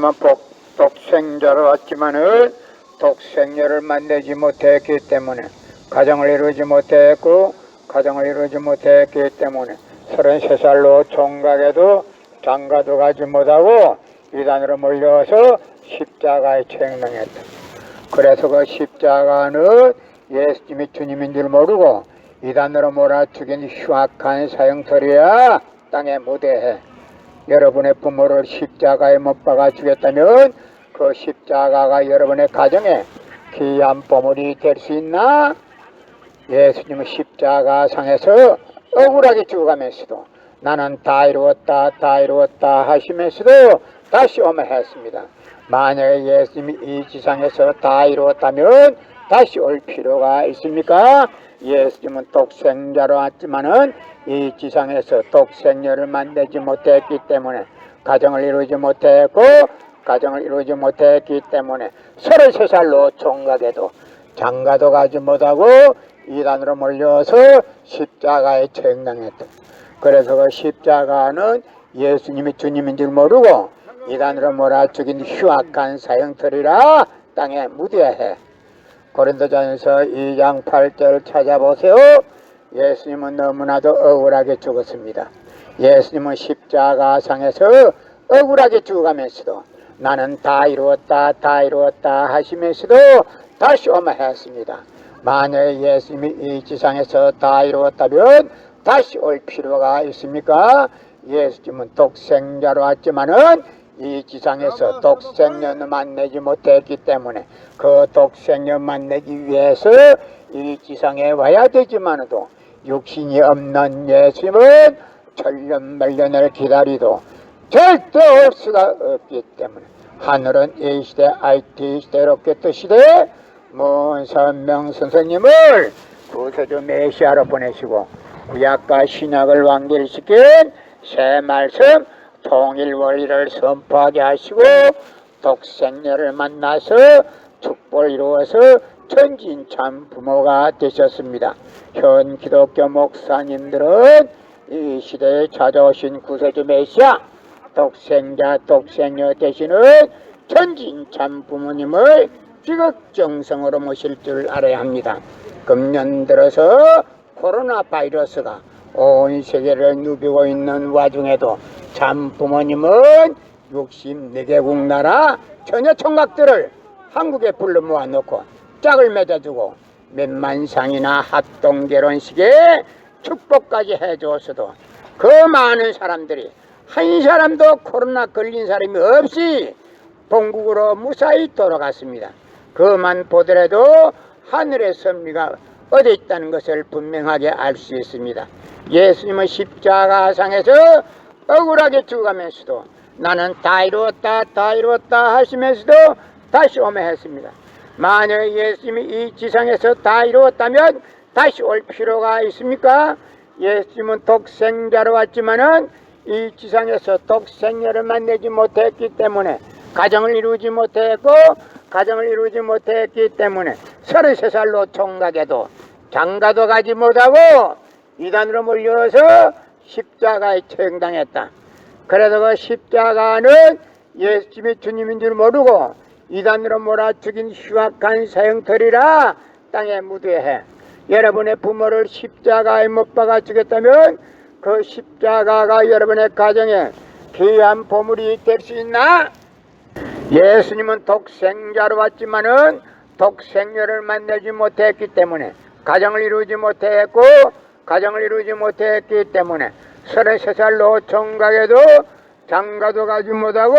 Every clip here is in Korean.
예수님은 독생자로 왔지만은 독생녀를 만나지 못했기 때문에 가정을 이루지 못했고 가정을 이루지 못했기 때문에 33살로 총각에도 장가도 가지 못하고 이단으로 몰려서 십자가에 책망했다. 그래서 그 십자가는 예수님이 주님인 줄 모르고 이단으로 몰아죽인 흉악한 사형터리야 땅에 무대해. 여러분의 부모를 십자가에 못 박아 주겠다면 그 십자가가 여러분의 가정에 귀한 보물이 될 수 있나? 예수님은 십자가 상에서 억울하게 죽어가면서도 나는 다 이루었다 하시면서도 다시 오면 했습니다. 만약에 예수님이 이 지상에서 다 이루었다면 다시 올 필요가 있습니까? 예수님은 독생자로 왔지만은 이 지상에서 독생녀를 만나지 못했기 때문에 가정을 이루지 못했고 가정을 이루지 못했기 때문에 33살로 총각에도 장가도 가지 못하고 이단으로 몰려서 십자가에 책망했다. 그래서 그 십자가는 예수님이 주님인 줄 모르고 이단으로 몰아죽인 흉악한 사형터리라 땅에 무대해. 고린도전서 2장 8절을 찾아보세요. 예수님은 너무나도 억울하게 죽었습니다. 예수님은 십자가상에서 억울하게 죽어가면서도 나는 다 이루었다 하시면서도 다시 오면 했습니다. 만약에 예수님이 이 지상에서 다 이루었다면 다시 올 필요가 있습니까? 예수님은 독생자로 왔지만은 이 지상에서 독생녀는 만나지 못했기 때문에 그 독생녀 만나기 위해서 이 지상에 와야 되지만도 육신이 없는 예수님은 천년만년을 기다리도 절대 올 수가 없기 때문에 하늘은 이 시대 IT 시대 로켓 시대에 문선명 선생님을 구세주 메시아로 보내시고 구약과 신약을 완결시킨 새 말씀 통일 원리를 선포하게 하시고 독생녀를 만나서 축복을 이루어서 천진참 부모가 되셨습니다. 현 기독교 목사님들은 이 시대에 찾아오신 구세주 메시아 독생자 독생녀 되시는 천진참 부모님을 지극정성으로 모실 줄 알아야 합니다. 금년 들어서 코로나 바이러스가 온 세계를 누비고 있는 와중에도 참 부모님은 64개국 나라 처녀 총각들을 한국에 불러 모아놓고 짝을 맺어주고 몇만 상이나 합동 결혼식에 축복까지 해주었어도 그 많은 사람들이 한 사람도 코로나 걸린 사람이 없이 본국으로 무사히 돌아갔습니다. 그만 보더라도 하늘의 섭리가 어디 있다는 것을 분명하게 알 수 있습니다. 예수님은 십자가상에서 억울하게 죽어가면서도 나는 다 이루었다 하시면서도 다시 오면 했습니다. 만약 예수님이 이 지상에서 다 이루었다면 다시 올 필요가 있습니까? 예수님은 독생자로 왔지만은 이 지상에서 독생녀를 만나지 못했기 때문에 가정을 이루지 못했고 가정을 이루지 못했기 때문에 33살로 총각에도 장가도 가지 못하고 이단으로 몰려서 십자가에 처형당했다. 그래서 그 십자가는 예수님이 주님인 줄 모르고 이단으로 몰아 죽인 흉악한 사형터리라 땅에 무대해. 여러분의 부모를 십자가에 못 박아 주겠다면 그 십자가가 여러분의 가정에 귀한 보물이 될 수 있나? 예수님은 독생자로 왔지만은 독생녀를 만나지 못했기 때문에 가정을 이루지 못했고 가정을 이루지 못했기 때문에 33살로 총각에도 장가도 가지 못하고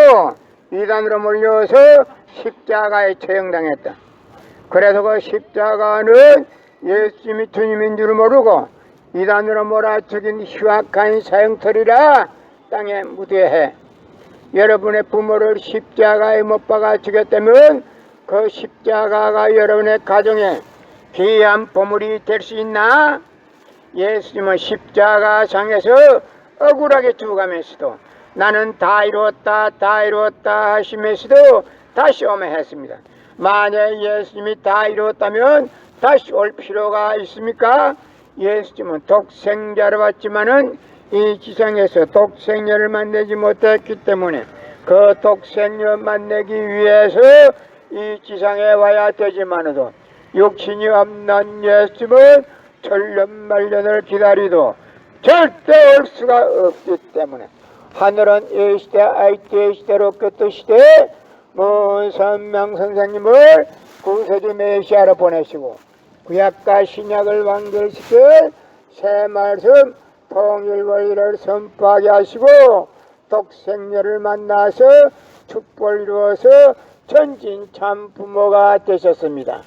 이단으로 몰려서 십자가에 처형당했다. 그래서 그 십자가는 예수님이 주님인 줄 모르고 이단으로 몰아죽인 흉악한 사형터리라 땅에 무대해. 여러분의 부모를 십자가에 못 박아 주겠다면 그 십자가가 여러분의 가정에 귀한 보물이 될 수 있나? 예수님은 십자가상에서 억울하게 죽어가면서도 나는 다 이루었다 하시면서도 다시 오면 했습니다. 만약 예수님이 다 이루었다면 다시 올 필요가 있습니까? 예수님은 독생자로 왔지만은 이 지상에서 독생녀를 만나지 못했기 때문에 그 독생녀 만나기 위해서 이 지상에 와야 되지만도 육신이 없는 예수님은 천년만년을 기다리도 절대 올 수가 없기 때문에 하늘은 이 시대 아이때 시대로 끝도 시대 먼 선명 선생님을 구세주 메시아로 보내시고 구약과 신약을 완결시킬 새 말씀 통일원리를 선포하게 하시고 독생녀를 만나서 축복을 이루어서 천진 참 부모가 되셨습니다.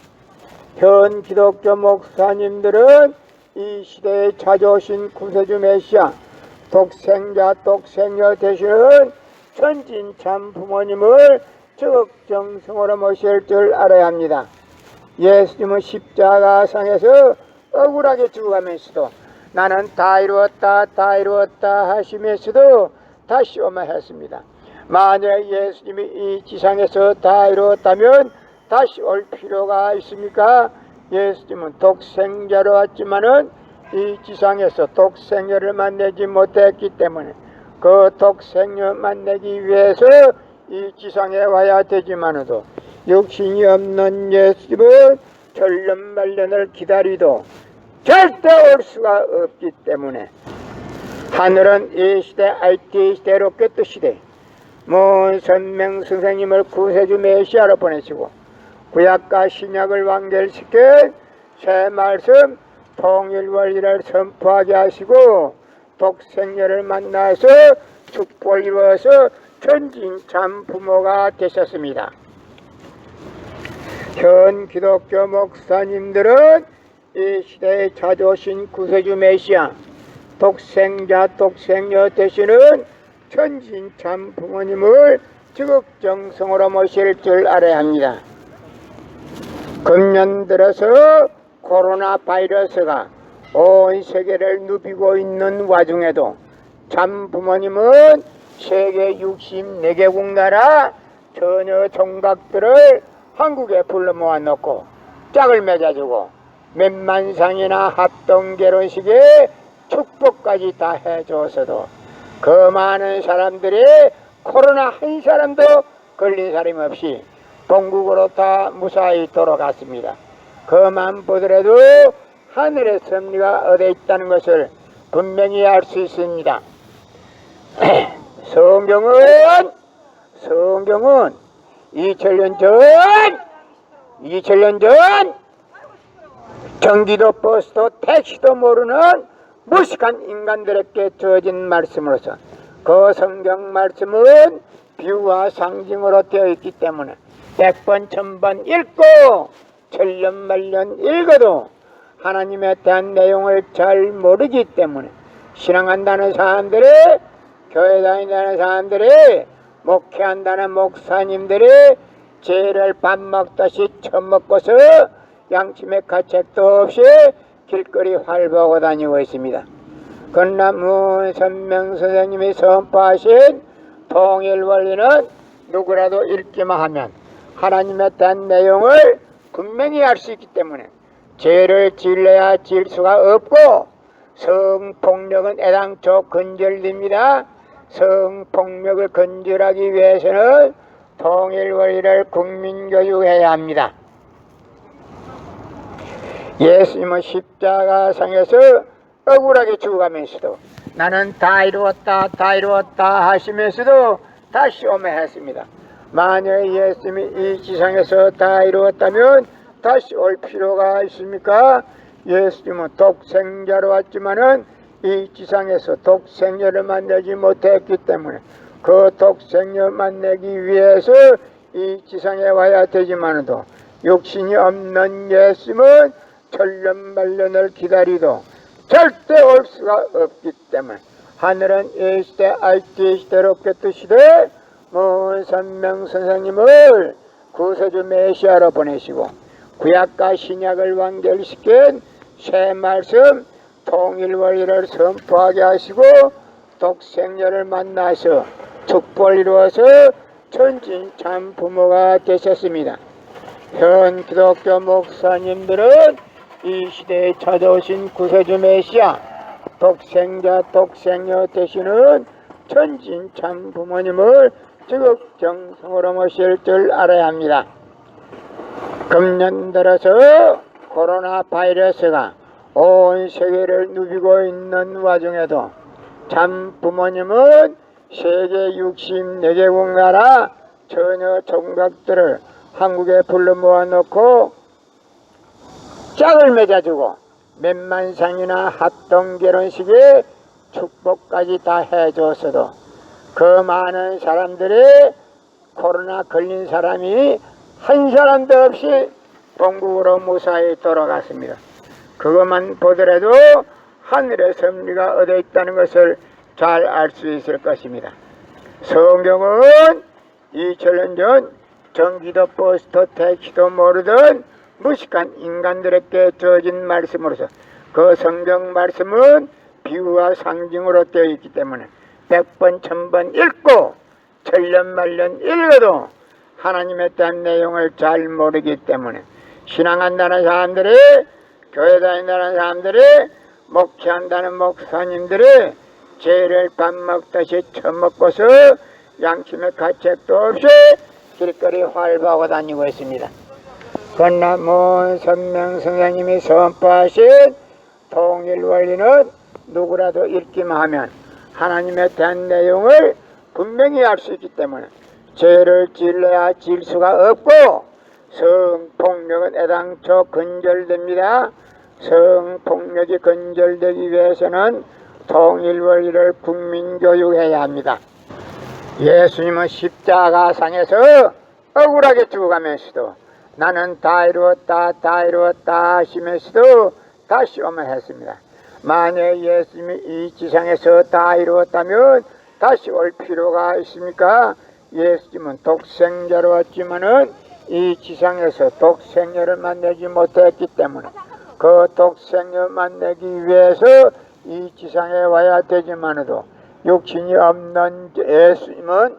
현 기독교 목사님들은 이 시대에 찾아오신 구세주 메시아 독생자 독생녀 되시는 천진 참 부모님을 적정성으로 모실 줄 알아야 합니다. 예수님은 십자가상에서 억울하게 죽어가면서도 나는 다 이루었다 하시면서도 다시 오마 했습니다. 만약 예수님이 이 지상에서 다 이루었다면 다시 올 필요가 있습니까? 예수님은 독생자로 왔지만은 이 지상에서 독생녀를 만나지 못했기 때문에 그 독생녀 만나기 위해서 이 지상에 와야 되지만도 육신이 없는 예수님은 천년만년을 기다리도 절대 올 수가 없기 때문에 하늘은 이 시대 IT 시대로 끝도 시대 먼 선명 선생님을 구세주 메시아로 보내시고 구약과 신약을 완결시켜 새 말씀 통일원리를 선포하게 하시고 독생녀를 만나서 축복을 이루어서 천진 참 부모가 되셨습니다. 현 기독교 목사님들은 이 시대에 찾아오신 구세주 메시아 독생자 독생녀 되시는 천진 참 부모님을 지극정성으로 모실 줄 알아야 합니다. 금년 들어서 코로나 바이러스가 온 세계를 누비고 있는 와중에도 참 부모님은 세계 64개국 나라 전혀 종각들을 한국에 불러 모아놓고 짝을 맺어주고 몇만상이나 합동 결혼식에 축복까지 다 해줘서도 그 많은 사람들이 코로나 한 사람도 걸린 사람이 없이 본국으로 다 무사히 돌아갔습니다. 그만 보더라도 하늘의 섭리가 어디에 있다는 것을 분명히 알 수 있습니다. 성경은 2000년 전 경기도 버스도 택시도 모르는 무식한 인간들에게 주어진 말씀으로서 그 성경 말씀은 비유와 상징으로 되어 있기 때문에 100번 1000번 읽고 천년만년 읽어도 하나님에 대한 내용을 잘 모르기 때문에 신앙한다는 사람들이 교회 다닌다는 사람들이 목회한다는 목사님들이 죄를 밥 먹듯이 처먹고서 양심의 가책도 없이 길거리 활보하고 다니고 있습니다. 그러나 문 선명 선생님이 선포하신 통일원리는 누구라도 읽기만 하면 하나님에 대한 내용을 분명히 알 수 있기 때문에 죄를 지을래야 지을 수가 없고 성폭력은 애당초 근절됩니다. 성폭력을 근절하기 위해서는 통일원리를 국민교육해야 합니다. 예수님은 십자가상에서 억울하게 죽어가면서도 나는 다 이루었다 하시면서도 다시 오매 했습니다. 만약 예수님이 이 지상에서 다 이루었다면 다시 올 필요가 있습니까? 예수님은 독생자로 왔지만은 이 지상에서 독생녀를 만나지 못했기 때문에 그 독생녀 만나기 위해서 이 지상에 와야 되지만도 육신이 없는 예수님은 천년만년을 기다리도 절대 올 수가 없기 때문에 하늘은 이 시대 IT 시대로 끝도 시대 먼 선명 선생님을 구세주 메시아로 보내시고 구약과 신약을 완결시킨 새 말씀 통일원리를 선포하게 하시고 독생녀를 만나서 축복을 이루어서 천진 참 부모가 되셨습니다. 현 기독교 목사님들은 이 시대에 찾아오신 구세주 메시아 독생자 독생녀 되시는 천진 참 부모님을 지극정성으로 모실 줄 알아야 합니다. 금년 들어서 코로나 바이러스가 온 세계를 누비고 있는 와중에도 참 부모님은 세계 64개국 나라 처녀 총각들을 한국에 불러 모아놓고 짝을 맺어주고 몇만상이나 합동 결혼식에 축복까지 다 해줬어도 그 많은 사람들이 코로나 걸린 사람이 한 사람도 없이 본국으로 무사히 돌아갔습니다. 그것만 보더라도 하늘의 섭리가 어디 있다는 것을 잘 알 수 있을 것입니다. 성경은 2000년 전 전기도 버스도 택시도 모르던 무식한 인간들에게 주어진 말씀으로서 그 성경 말씀은 비유와 상징으로 되어 있기 때문에 100번 1000번 읽고 천년만년 읽어도 하나님에 대한 내용을 잘 모르기 때문에 신앙한다는 사람들이, 교회 다닌다는 사람들이, 목회한다는 목사님들이 죄를 밥 먹듯이 처먹고서 양심의 가책도 없이 길거리 활보하고 다니고 있습니다. 그러나 선명 선생님이 선포하신 통일 원리는 누구라도 읽기만 하면 하나님에 대한 내용을 분명히 알 수 있기 때문에 죄를 지으려야 지을 수가 없고 성폭력은 애당초 근절됩니다. 성폭력이 근절되기 위해서는 통일 원리를 국민교육해야 합니다. 예수님은 십자가상에서 억울하게 죽어가면서도 나는 다 이루었다 다 이루었다 하시면서도 다시 오면 했습니다. 만약 예수님이 이 지상에서 다 이루었다면 다시 올 필요가 있습니까? 예수님은 독생자로 왔지만은 이 지상에서 독생자를 만나지 못했기 때문에 그 독생자를 만나기 위해서 이 지상에 와야 되지만도 육신이 없는 예수님은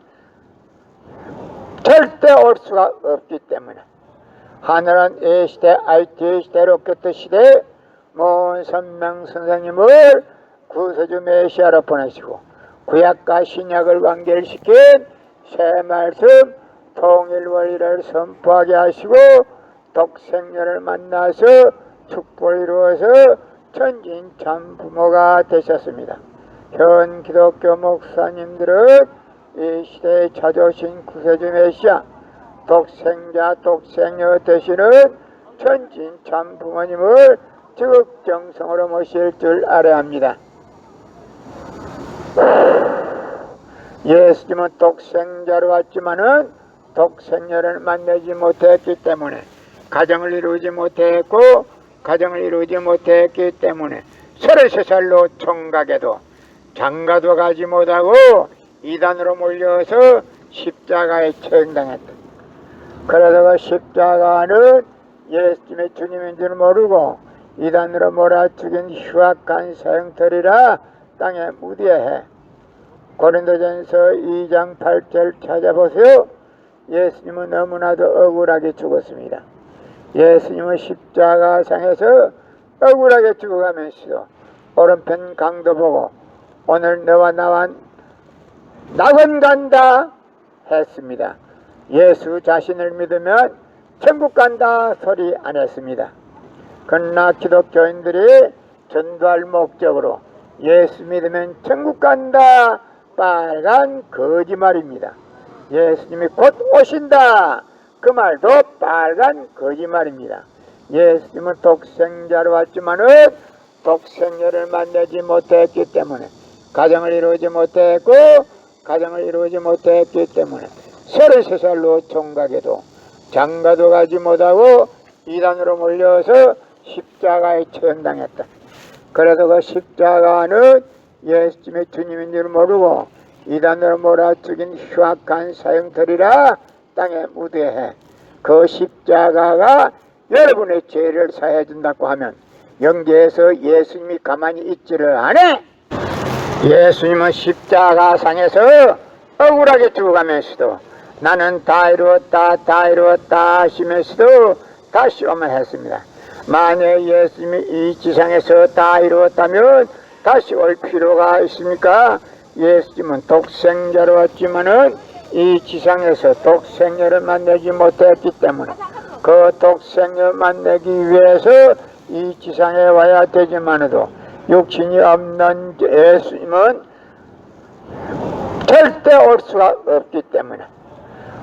절대 올 수가 없기 때문에 하늘은 이 시대, IT 시대, 로켓 시대 선명 선생님을 구세주 메시아로 보내시고 구약과 신약을 완결시킨 새 말씀 통일 원리를 선포하게 하시고 독생자를 만나서 축복을 이루어서 천진 참 부모가 되셨습니다. 현 기독교 목사님들은 이 시대에 찾아오신 구세주 메시아 독생자 독생녀 되시는 천진 참 부모님을 지극정성으로 모실 줄 알아야 합니다. 예수님은 독생자로 왔지만은 독생녀를 만나지 못했기 때문에 가정을 이루지 못했고 가정을 이루지 못했기 때문에 33살로 총각에도 장가도 가지 못하고 이단으로 몰려서 십자가에 처형당했다. 그러다가 십자가는 예수님의 주님인 줄 모르고 이단으로 몰아죽인 흉악한 사형터리라 땅에 무대해. 고린도전서 2장 8절 찾아보세요. 예수님은 너무나도 억울하게 죽었습니다. 예수님은 십자가상에서 억울하게 죽어가면서 오른편 강도 보고 오늘 너와 나와 낙원 간다 했습니다. 예수 자신을 믿으면 천국 간다 소리 안 했습니다. 그러나 기독교인들이 전도할 목적으로 예수 믿으면 천국 간다 빨간 거짓말입니다. 예수님이 곧 오신다 그 말도 빨간 거짓말입니다. 예수님은 독생자로 왔지만은 독생녀를 만나지 못했기 때문에 가정을 이루지 못했고 가정을 이루지 못했기 때문에 33살로 총각에도 장가도 가지 못하고 이단으로 몰려서 십자가에 처형당했다. 그래도 그 십자가는 예수님의 주님인 줄 모르고 이단으로 몰아죽인 흉악한 사형터리라 땅에 무대해. 그 십자가가 여러분의 죄를 사해준다고 하면 영계에서 예수님이 가만히 있지를 않아. 예수님은 십자가상에서 억울하게 죽어가면서도 나는 다 이루었다 다 이루었다 하시면서도 다시 오면 했습니다. 만약 예수님이 이 지상에서 다 이루었다면 다시 올 필요가 있습니까? 예수님은 독생자로 왔지만은 이 지상에서 독생녀를 만나지 못했기 때문에 그 독생녀를 만나기 위해서 이 지상에 와야 되지만도 육신이 없는 예수님은 절대 올 수가 없기 때문에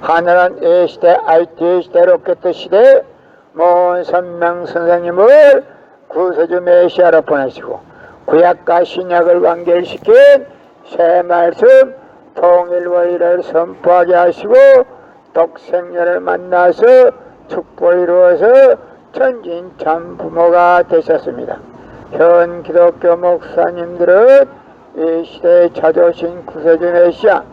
하늘은 A시대, IT 시대, 로켓 시대 모은 선명 선생님을 구세주 메시아로 보내시고 구약과 신약을 완결시킨 새 말씀 통일원리를 선포하게 하시고 독생녀를 만나서 축복을 이루어서 천진참 부모가 되셨습니다. 현 기독교 목사님들은 이 시대에 찾아오신 구세주 메시아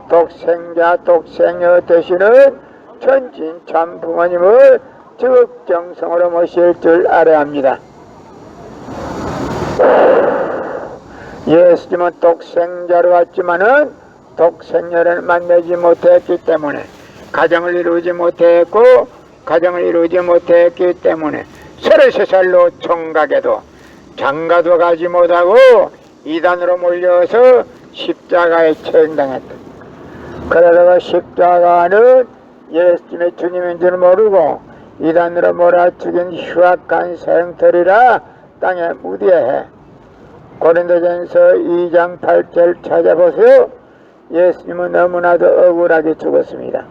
독생자 독생녀 되시는 천진참 부모님을 적정성으로 모실 줄 알아야 합니다. 예수님은 독생자로 왔지만은 독생녀를 만나지 못했기 때문에 가정을 이루지 못했고 가정을 이루지 못했기 때문에 33살로 총각에도 장가도 가지 못하고 이단으로 몰려서 십자가에 처형당했다. 그러다가 십자가는 예수님의 주님인 줄 모르고 이단으로 몰아죽인 흉악한 사형터리라 땅에 무디해. 고린도전서 2장 8절 찾아보세요. 예수님은 너무나도 억울하게 죽었습니다.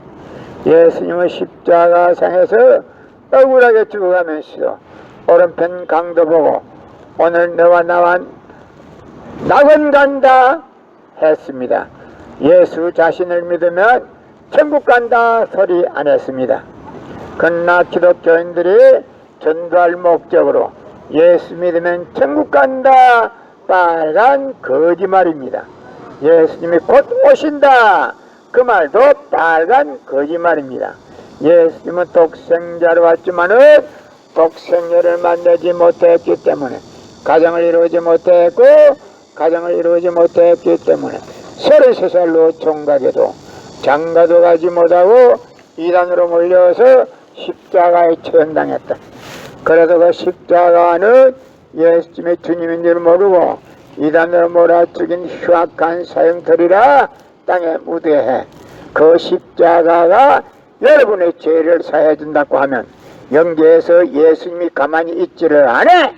예수님은 십자가상에서 억울하게 죽어가면서 오른편 강도 보고 오늘 너와 나와 낙원 간다 했습니다. 예수 자신을 믿으면 천국 간다 소리 안 했습니다. 그러나 기독교인들이 전도할 목적으로 예수 믿으면 천국 간다 빨간 거짓말입니다. 예수님이 곧 오신다 그 말도 빨간 거짓말입니다. 예수님은 독생자로 왔지만은 독생녀를 만나지 못했기 때문에 가정을 이루지 못했고 가정을 이루지 못했기 때문에 33살로 총각에도 장가도 가지 못하고 이단으로 몰려서 십자가에 처형당했다. 그래서 그 십자가는 예수님의 주님인 줄 모르고 이단으로 몰아죽인 흉악한 사형터리라 땅에 무대해. 그 십자가가 여러분의 죄를 사해 준다고 하면 영계에서 예수님이 가만히 있지를 않아.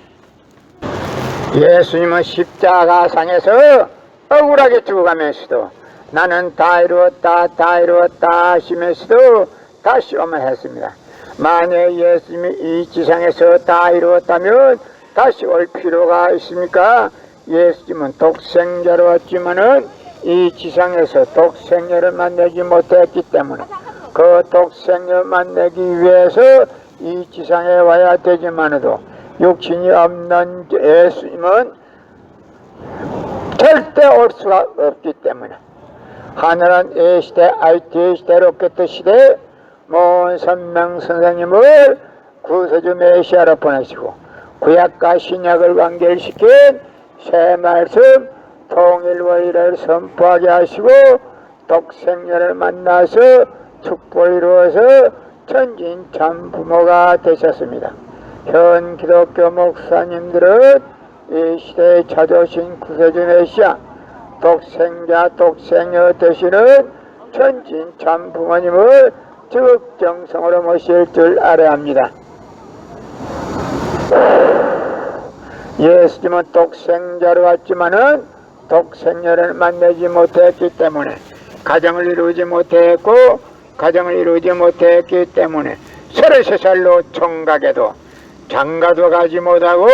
예수님은 십자가상에서 억울하게 죽어가면서도 나는 다 이루었다 다 이루었다 하시면서도 다시 오면 했습니다. 만약 예수님이 이 지상에서 다 이루었다면 다시 올 필요가 있습니까? 예수님은 독생자로 왔지만은 이 지상에서 독생녀를 만나지 못했기 때문에 그 독생녀를 만나기 위해서 이 지상에 와야 되지만도 육신이 없는 예수님은 절대 올 수가 없기 때문에 하늘은 A시대, IT 시대, 로켓 시대 모은 선명 선생님을 구세주 메시아로 보내시고 구약과 신약을 완결시킨 새 말씀 통일원리를 선포하게 하시고 독생녀를 만나서 축복을 이루어서 천진참 부모가 되셨습니다. 현 기독교 목사님들은 이 시대에 찾아오신 구세주 메시아 독생자 독생녀 되시는 천진참 부모님을 적정성으로 모실 줄 알아야 합니다. 예수님은 독생자로 왔지만은 독생녀를 만나지 못했기 때문에 가정을 이루지 못했고 가정을 이루지 못했기 때문에 33살로 총각에도 장가도 가지 못하고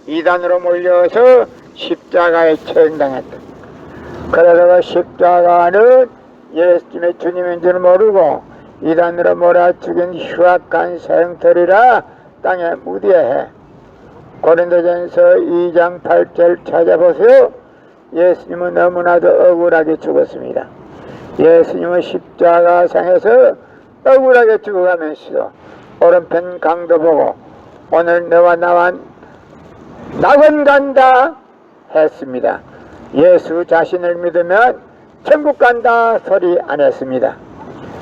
이단으로 몰려서 십자가에 처형당했다. 그러다가 십자가는 예수님의 주님인 줄 모르고 이단으로 몰아죽인 흉악한 사형터리라 땅에 무디해. 고린도전서 2장 8절 찾아보세요. 예수님은 너무나도 억울하게 죽었습니다. 예수님은 십자가상에서 억울하게 죽어가면서도 오른편 강도 보고 오늘 너와 나와 낙원 간다 했습니다. 예수 자신을 믿으면 천국 간다 소리 안 했습니다.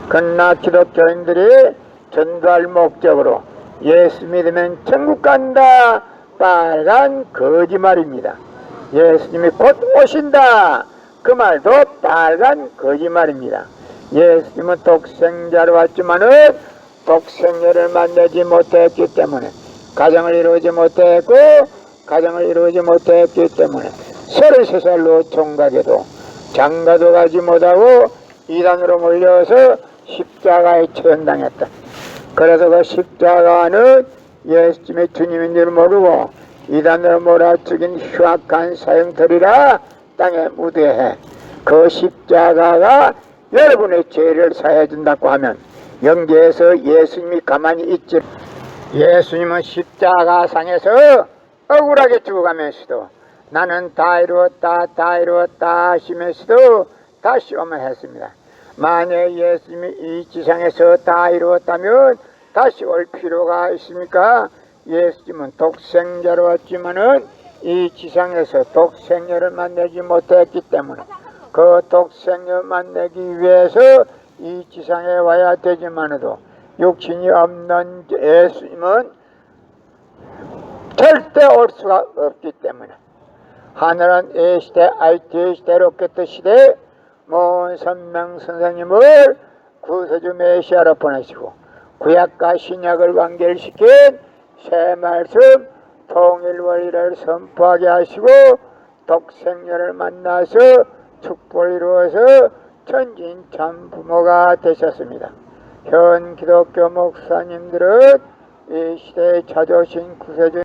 그러나 기독교인들이 전도할 목적으로 예수 믿으면 천국 간다 빨간 거짓말입니다. 예수님이 곧 오신다 그 말도 빨간 거짓말입니다. 예수님은 독생자로 왔지만은 독생녀를 만나지 못했기 때문에 가정을 이루지 못했고 가정을 이루지 못했기 때문에 33살로 총각에도 장가도 가지 못하고 이단으로 몰려서 십자가에 처형당했다. 그래서 그 십자가는 예수님의 주님인 줄 모르고 이단으로 몰아치긴 흉악한 사형터리라 땅에 무대해 그 십자가가 여러분의 죄를 사해준다고 하면 영계에서 예수님이 가만히 있지. 예수님은 십자가상에서 억울하게 죽어가면서도 나는 다 이루었다 다 이루었다 하시면서도 다시 오면 했습니다. 만약 예수님이 이 지상에서 다 이루었다면 다시 올 필요가 있습니까? 예수님은 독생자로 왔지만은 이 지상에서 독생녀를 만나지 못했기 때문에 그 독생녀 만나기 위해서 이 지상에 와야 되지만도 육신이 없는 예수님은 절대 올 수가 없기 때문에 하늘은 이 시대 IT 시대 로켓 시대 모은 선명 선생님을 구세주 메시아로 보내시고 구약과 신약을 완결시킨 새 말씀 통일 원리를 선포하게 하시고 독생녀를 만나서 축복을 이루어서 천진참 부모가 되셨습니다. 현 기독교 목사님들은 이 시대에 찾아오신 구세주